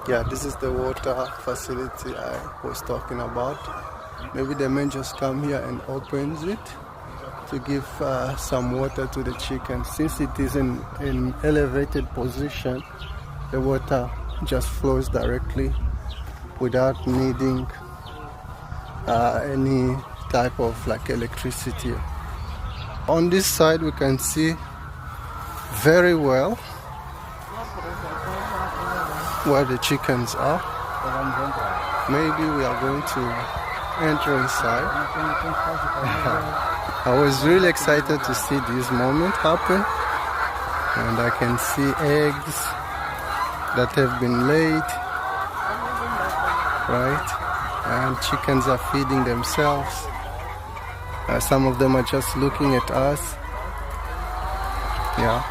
Yeah, this is the water facility I was talking about. Maybe the man just come here and opens it to give some water to the chickens. Since it is in an elevated position, the water just flows directly without needing any type of like electricity. On this side we can see very well where the chickens are. Maybe we are going to enter inside. I was really excited to see this moment happen, and I can see eggs that have been laid, right? And chickens are feeding themselves. Some of them are just looking at us. Yeah.